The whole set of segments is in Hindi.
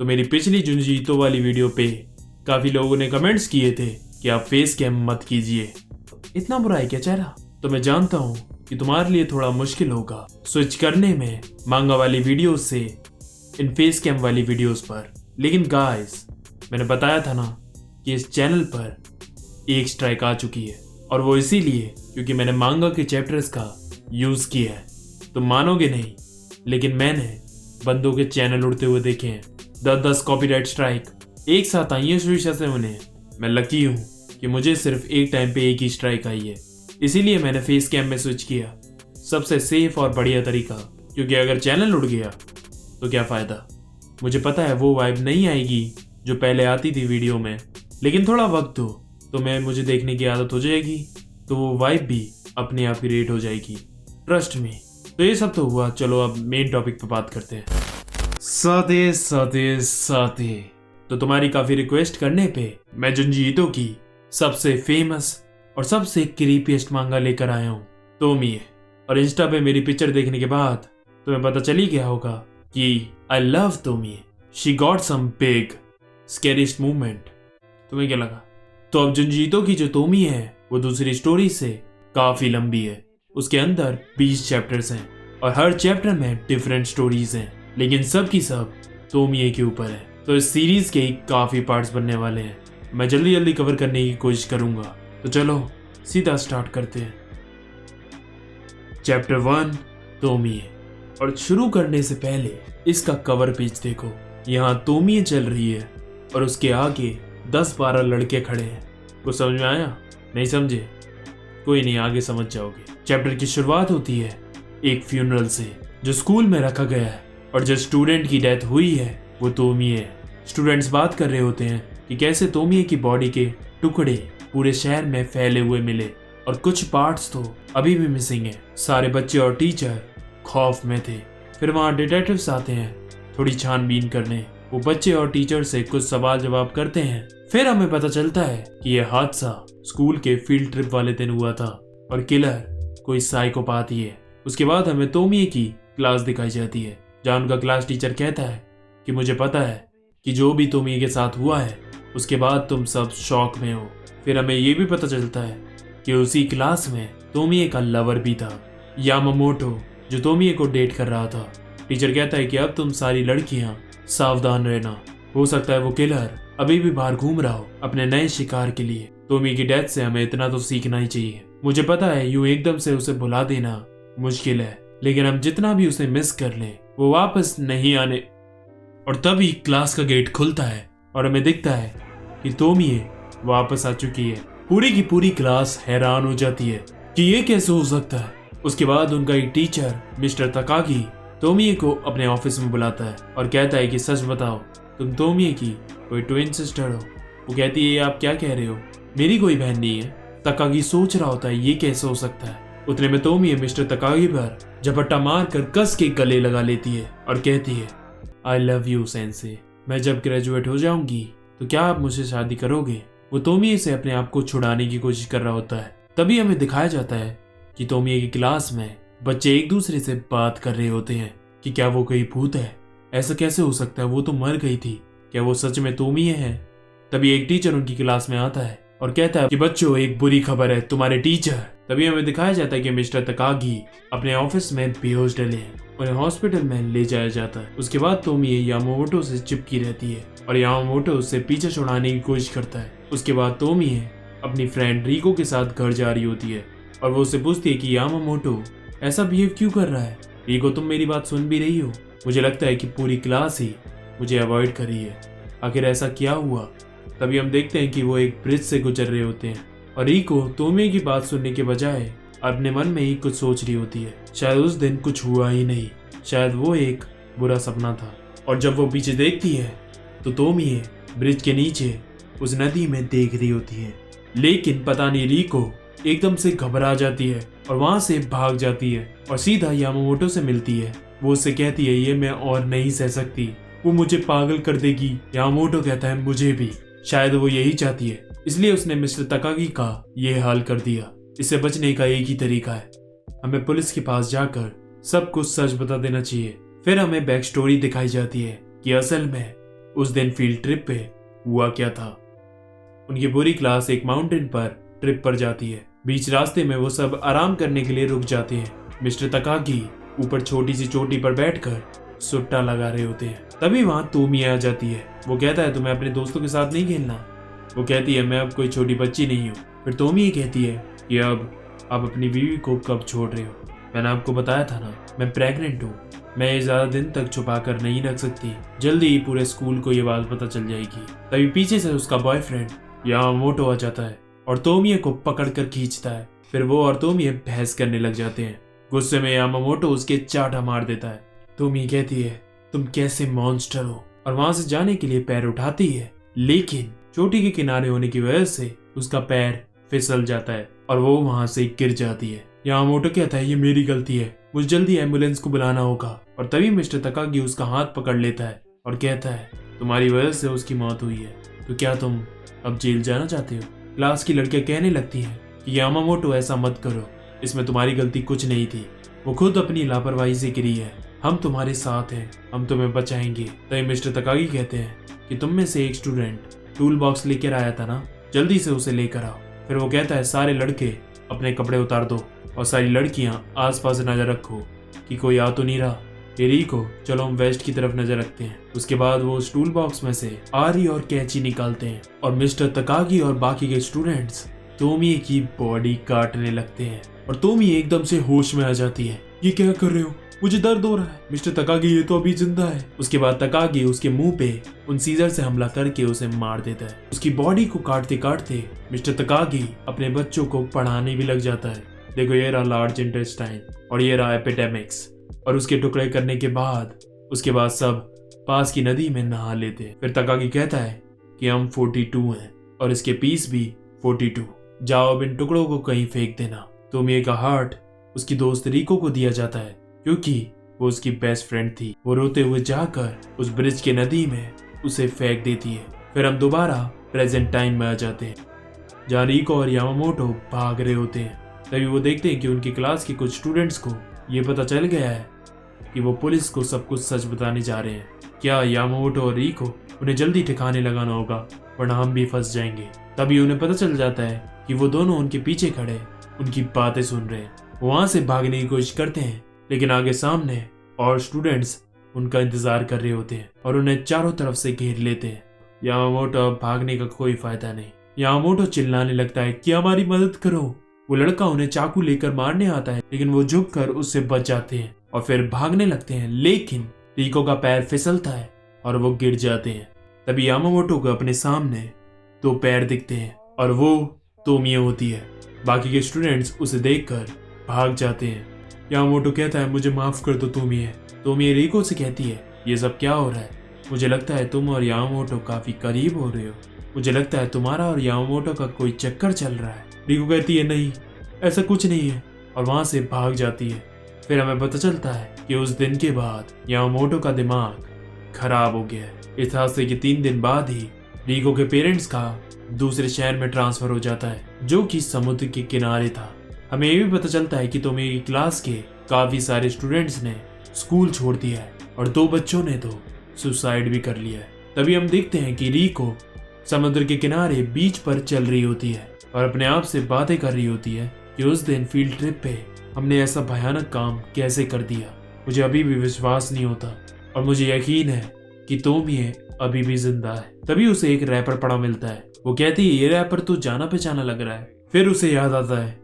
तो मेरी पिछली जुंजीतो वाली वीडियो पे काफी लोगों ने कमेंट्स किए थे कि आप फेस कैम मत कीजिए। इतना बुरा है क्या चेहरा? तो मैं जानता हूँ कि तुम्हारे लिए थोड़ा मुश्किल होगा स्विच करने में मांगा वाली वीडियोस से इन फेस कैम वाली वीडियोस पर, लेकिन गाइस मैंने बताया था ना कि इस चैनल पर एक स्ट्राइक आ चुकी है, और वो इसीलिए क्योंकि मैंने मांगा के चैप्टर्स का यूज किया है। तुम मानोगे नहीं, लेकिन मैंने बंदों के चैनल उड़ते हुए देखे हैं। 10-10 कॉपीराइट स्ट्राइक एक साथ आई है शीर्षक से उन्हें। मैं लकी हूँ कि मुझे सिर्फ एक टाइम पे एक ही स्ट्राइक आई है, इसीलिए मैंने फेस कैम में स्विच किया। सबसे सेफ और बढ़िया तरीका, क्योंकि अगर चैनल उड़ गया तो क्या फायदा। मुझे पता है वो वाइब नहीं आएगी जो पहले आती थी वीडियो में, लेकिन थोड़ा वक्त दो तो मुझे देखने की आदत हो जाएगी, तो वो वाइब भी अपने आप क्रिएट हो जाएगी, ट्रस्ट मी। तो ये सब तो हुआ, चलो अब मेन टॉपिक पे बात करते हैं। साथे तो तुम्हारी काफी रिक्वेस्ट करने पे मैं जुंजीतो की सबसे फेमस और सबसे क्रीपीएस्ट मांगा लेकर आया हूँ, तोमिए। और इंस्टा पे मेरी पिक्चर देखने के बाद तुम्हें पता चल ही गया होगा कि आई लव तोमिए, she got some big scariest movement. तुम्हें क्या लगा? तो अब जुंजीतो की जो तोमिए है वो दूसरी स्टोरी से काफी लंबी है। उसके अंदर 20 चैप्टर्स हैं और हर चैप्टर में डिफरेंट स्टोरीज हैं, लेकिन सब की सब तोमिए के ऊपर है। तो इस सीरीज के काफी पार्ट्स बनने वाले हैं, मैं जल्दी जल्दी कवर करने की कोशिश करूंगा। तो चलो सीधा स्टार्ट करते हैं। चैप्टर 1 तोमिए। और शुरू करने से पहले इसका कवर पेज देखो। यहाँ तोमिए चल रही है और उसके आगे 10-12 लड़के खड़े हैं। कुछ समझ में आया? नहीं समझे? कोई नहीं, आगे समझ जाओगे। चैप्टर की शुरुआत होती है एक फ्यूनरल से जो स्कूल में रखा गया है, और जो स्टूडेंट की डेथ हुई है वो तोमिए है। स्टूडेंट्स बात कर रहे होते हैं कि कैसे तोमिए की बॉडी के टुकड़े पूरे शहर में फैले हुए मिले और कुछ पार्ट्स तो अभी भी मिसिंग है। सारे बच्चे और टीचर खौफ में थे। फिर वहाँ डिटेक्टिव्स आते हैं थोड़ी छानबीन करने। वो बच्चे और टीचर से कुछ सवाल जवाब करते हैं। फिर हमें पता चलता है कि यह हादसा स्कूल के फील्ड ट्रिप वाले दिन हुआ था और किलर कोई साइकोपाथ ही है। उसके बाद हमें तोमिए की क्लास दिखाई जाती है, जहाँ उनका क्लास टीचर कहता है कि मुझे पता है कि जो भी तोमिए के साथ हुआ है उसके बाद तुम सब शॉक में हो। फिर हमें ये भी पता चलता है कि उसी क्लास में तोमिए का लवर भी था, यामामोटो, जो तोमिए को डेट कर रहा था। टीचर कहता है कि अब तुम सारी लड़कियां सावधान रहना, हो सकता है वो किलर अभी भी बाहर घूम रहा हो अपने नए शिकार के लिए। तोमिए की डेथ से हमें इतना तो सीखना ही चाहिए। मुझे पता है यूं एकदम से उसे भुला देना मुश्किल है, लेकिन हम जितना भी उसे मिस कर ले वो वापस नहीं आने। और तभी क्लास का गेट खुलता है और हमें दिखता है कि तोमिए वापस आ चुकी है। पूरी की पूरी क्लास हैरान हो जाती है कि ये कैसे हो सकता है। उसके बाद उनका एक टीचर मिस्टर तकागी तोमिए को अपने ऑफिस में बुलाता है और कहता है कि सच बताओ, तुम तोमिए की कोई ट्विन सिस्टर हो? वो कहती है ये आप क्या कह रहे हो, मेरी कोई बहन नहीं है। तकागी सोच रहा होता है ये कैसे हो सकता है। उतने में तोमिए मिस्टर तकागी पर झपट्टा मार कर कस के गले लगा लेती है और कहती है आई लव यू सेंसे, मैं जब ग्रेजुएट हो जाऊंगी तो क्या आप मुझसे शादी करोगे? वो तोमिए से अपने आप को छुड़ाने की कोशिश कर रहा होता है। तभी हमें दिखाया जाता है कि तोमिए की क्लास में बच्चे एक दूसरे से बात कर रहे होते हैं कि क्या वो कोई भूत है, ऐसा कैसे हो सकता है, वो तो मर गई थी, क्या वो सच में तोमिए है? तभी एक टीचर उनकी क्लास में आता है और कहता है कि बच्चों एक बुरी खबर है, तुम्हारे टीचर। तभी हमें दिखाया जाता है कि मिस्टर तकागी अपने ऑफिस में बेहोश डले हैं, उन्हें हॉस्पिटल में ले जाया जाता है। उसके बाद तोमिए यामामोटो से चिपकी रहती है और यामामोटो उससे पीछे छुड़ाने की कोशिश करता है। उसके बाद तोमिए अपनी फ्रेंड रिको के साथ घर जा रही होती है और वो उससे पूछती है कि यामामोटो ऐसा बिहेव क्यों कर रहा है? रिको तुम मेरी बात सुन भी रही हो? मुझे लगता है कि पूरी क्लास ही मुझे अवॉइड कर रही है, आखिर ऐसा क्या हुआ? तभी हम देखते हैं कि वो एक ब्रिज से गुजर रहे होते हैं और रिको तोमिए की बात सुनने के बजाय अपने मन में ही कुछ सोच रही होती है। शायद उस दिन कुछ हुआ ही नहीं, शायद वो एक बुरा सपना था। और जब वो पीछे देखती है तो तोमिए ब्रिज के नीचे उस नदी में देख रही होती है, लेकिन पता नहीं रिको एकदम से घबरा जाती है और वहां से भाग जाती है और सीधा यामामोटो से मिलती है। वो उससे कहती है ये मैं और नहीं सह सकती, वो मुझे पागल कर देगी। यामामोटो कहता है मुझे भी, शायद वो यही चाहती है, इसलिए उसने मिस्टर तकागी का ये हाल कर दिया। इससे बचने का एक ही तरीका है, हमें पुलिस के पास जाकर सब कुछ सच बता देना चाहिए। फिर हमें बैक स्टोरी दिखाई जाती है कि असल में उस दिन फील्ड ट्रिप पे हुआ क्या था। उनकी पूरी क्लास एक माउंटेन पर ट्रिप पर जाती है। बीच रास्ते में वो सब आराम करने के लिए रुक जाते हैं। मिस्टर तकागी ऊपर छोटी सी चोटी पर बैठकर सुट्टा लगा रहे होते हैं। तभी वहां तोमी आ जाती है। वो कहता है तुम्हें अपने दोस्तों के साथ नहीं खेलना। वो कहती है मैं अब कोई छोटी बच्ची नहीं हूँ। फिर तोमी ये कहती है कि अब आप अपनी बीवी को कब छोड़ रहे हो। मैंने आपको बताया था ना, मैं प्रेग्नेंट हूँ। मैं ये ज्यादा दिन तक छुपा कर नहीं रख सकती। जल्दी ही पूरे स्कूल को ये बात पता चल जाएगी। तभी पीछे से उसका बॉयफ्रेंड यामामोटो आ जाता है और तोमिए को पकड़ कर खींचता है। फिर वो और तोमिए बहस करने लग जाते हैं। गुस्से में यामामोटो उसके चाटा मार देता है। तोमी कहती है तुम कैसे मॉन्स्टर हो, और वहां से जाने के लिए पैर उठाती है, लेकिन चोटी के किनारे होने की वजह से उसका पैर फिसल जाता है और वो वहां से गिर जाती है। यामामोटो कहता है ये मेरी गलती है, मुझे जल्दी एम्बुलेंस को बुलाना होगा। और तभी मिस्टर तकागी उसका हाथ पकड़ लेता है और कहता है तुम्हारी वजह से उसकी मौत हुई है, तो क्या तुम अब जेल जाना चाहते हो। क्लास की लड़कियां कहने लगती हैं कि यामामोटो ऐसा मत करो, इसमें तुम्हारी गलती कुछ नहीं थी, वो खुद अपनी लापरवाही से गिरी है। हम तुम्हारे साथ हैं, हम तुम्हें बचाएंगे। तभी मिस्टर तकागी कहते हैं कि तुम में से एक स्टूडेंट टूल बॉक्स लेकर आया था ना, जल्दी से उसे लेकर आओ। फिर वो कहता है सारे लड़के अपने कपड़े उतार दो और सारी लड़कियां आसपास नजर रखो कि कोई आ तो नहीं रहा। रिको चलो हम वेस्ट की तरफ नजर रखते हैं। उसके बाद वो उस टूल बॉक्स में से आरी और कैंची निकालते हैं और मिस्टर तकागी और बाकी के स्टूडेंट्स तोमी की बॉडी काटने लगते हैं और तोमी एकदम से होश में आ जाती है। ये क्या कर रहे हो, मुझे दर्द हो रहा है। मिस्टर तकागी ये तो अभी जिंदा है। उसके बाद तकागी उसके मुंह पे उन सीजर से हमला करके उसे मार देता है। उसकी बॉडी को काटते काटते मिस्टर तकागी अपने बच्चों को पढ़ाने भी लग जाता है। देखो ये रहा लार्ज इंटेस्टाइन और ये रहा एपिडेमिक्स। और उसके टुकड़े करने के बाद उसके बाद सब पास की नदी में नहा लेते हैं। फिर तकागी कहता है कि हम 42 हैं और इसके पीस भी 42। जाओ अब इन टुकड़ों को कहीं फेंक देना। तोमिए का हार्ट उसकी दोस्त रिको को दिया जाता है क्योंकि वो उसकी बेस्ट फ्रेंड थी। वो रोते हुए जाकर उस ब्रिज के नदी में उसे फेंक देती है। फिर हम दोबारा प्रेजेंट टाइम में आ जाते हैं जहाँ रिको और यामामोटो भाग रहे होते हैं। तभी वो देखते हैं कि उनकी क्लास के कुछ स्टूडेंट्स को ये पता चल गया है कि वो पुलिस को सब कुछ सच बताने जा रहे हैं। क्या यामामोटो और रिको उन्हें जल्दी ठिकाने लगाना होगा वरना हम भी फंस जाएंगे। तभी उन्हें पता चल जाता है कि वो दोनों उनके पीछे खड़े उनकी बातें सुन रहे हैं। वो वहां से भागने की कोशिश करते हैं लेकिन आगे सामने और स्टूडेंट्स उनका इंतजार कर रहे होते हैं और उन्हें चारों तरफ से घेर लेते हैं। यामामोटो अब भागने का कोई फायदा नहीं। यामामोटो चिल्लाने लगता है कि हमारी मदद करो। वो लड़का उन्हें चाकू लेकर मारने आता है लेकिन वो झुककर उससे बच जाते हैं और फिर भागने लगते हैं, लेकिन रिको का पैर फिसलता है और वो गिर जाते हैं। तभी यामामोटो को अपने सामने 2 पैर दिखते हैं और वो तोमिए होती है। बाकी के स्टूडेंट्स उसे देखकर भाग जाते हैं। यामामोटो कहता है मुझे माफ कर दो तोमिए। तोमिए रिको से कहती है ये सब क्या हो रहा है, मुझे लगता है तुम और यामामोटो काफी करीब हो रहे हो, मुझे लगता है तुम्हारा और यामामोटो का कोई चक्कर चल रहा है। रिको कहती है नहीं ऐसा कुछ नहीं है और वहां से भाग जाती है। फिर हमें पता चलता है कि उस दिन के बाद यामामोटो का दिमाग खराब हो गया है। इस हादसे के 3 दिन बाद ही रिको के पेरेंट्स का दूसरे शहर में ट्रांसफर हो जाता है जो कि समुद्र के किनारे था। हमें ये भी पता चलता है कि तोमिए की क्लास के काफी सारे स्टूडेंट्स ने स्कूल छोड़ दिया है और 2 बच्चों ने तो सुसाइड भी कर लिया है। तभी हम देखते हैं कि रिको समुद्र के किनारे बीच पर चल रही होती है और अपने आप से बातें कर रही होती है कि उस दिन फील्ड ट्रिप पे हमने ऐसा भयानक काम कैसे कर दिया। मुझे अभी भी विश्वास नहीं होता और मुझे यकीन है कि तोमिए अभी भी जिंदा है। तभी उसे एक रैपर पड़ा मिलता है। वो कहती है ये रैपर तो जाना पहचाना लग रहा है। फिर उसे याद आता है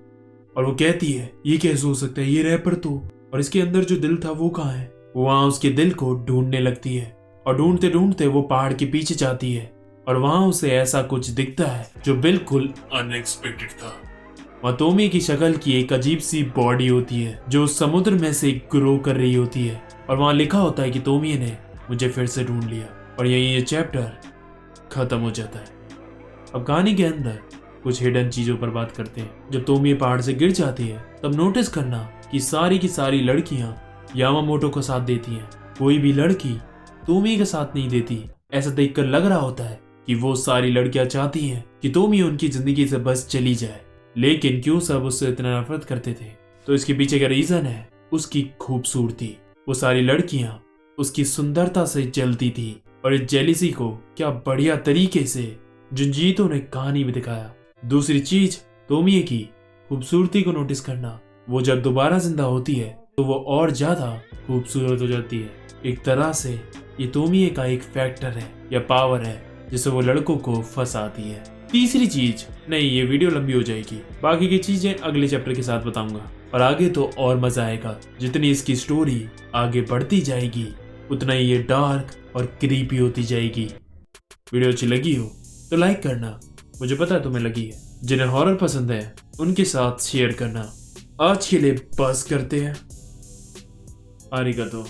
और वो कहती है ये कैसे हो सकता है, ये रैपर तो, और इसके अंदर जो दिल था वो कहाँ है। वो वहां उसके दिल को ढूंढने लगती है और ढूंढते ढूंढते वो पहाड़ के पीछे जाती है और वहां उसे ऐसा कुछ दिखता है जो बिल्कुल अनएक्सपेक्टेड था। वहां तोमिए की शक्ल की एक अजीब सी बॉडी होती है जो समुद्र में से ग्रो कर रही होती है और वहां लिखा होता है कि तोमिए ने मुझे फिर से ढूंढ लिया। और यही ये चैप्टर खत्म हो जाता है। अब कहानी के अंदर कुछ हिडन चीजों पर बात करते हैं। जब तोमिए पहाड़ से गिर जाती है तब नोटिस करना कि सारी की सारी लड़कियां यामामोटो का साथ देती हैं, कोई भी लड़की तोमिए का साथ नहीं देती। ऐसा देखकर लग रहा होता है कि वो सारी लड़कियां चाहती हैं कि तोमिए उनकी जिंदगी से बस चली जाए, लेकिन क्यों सब उससे इतना नफरत करते थे, तो इसके पीछे का रीजन है उसकी खूबसूरती। वो सारी लड़कियां उसकी सुंदरता से जलती थी और इस जेलिसी को क्या बढ़िया तरीके से जुंजीतो ने कहानी में दिखाया। दूसरी चीज तोमिए की खूबसूरती को नोटिस करना। वो जब दोबारा जिंदा होती है तो वो और ज्यादा खूबसूरत हो जाती है। एक तरह से ये तोमिए का एक फैक्टर है या पावर है जिससे वो लड़कों को फंसाती है। तीसरी चीज, नहीं ये वीडियो लंबी हो जाएगी, बाकी की चीजें अगले चैप्टर के साथ बताऊंगा। और आगे तो और मजा आएगा, जितनी इसकी स्टोरी आगे बढ़ती जाएगी उतना ही ये डार्क और क्रीपी होती जाएगी। वीडियो अच्छी लगी हो तो लाइक करना, मुझे पता है तुम्हें लगी है। जिन्हें हॉरर पसंद है उनके साथ शेयर करना। आज के लिए बस करते हैं। आरिगातो।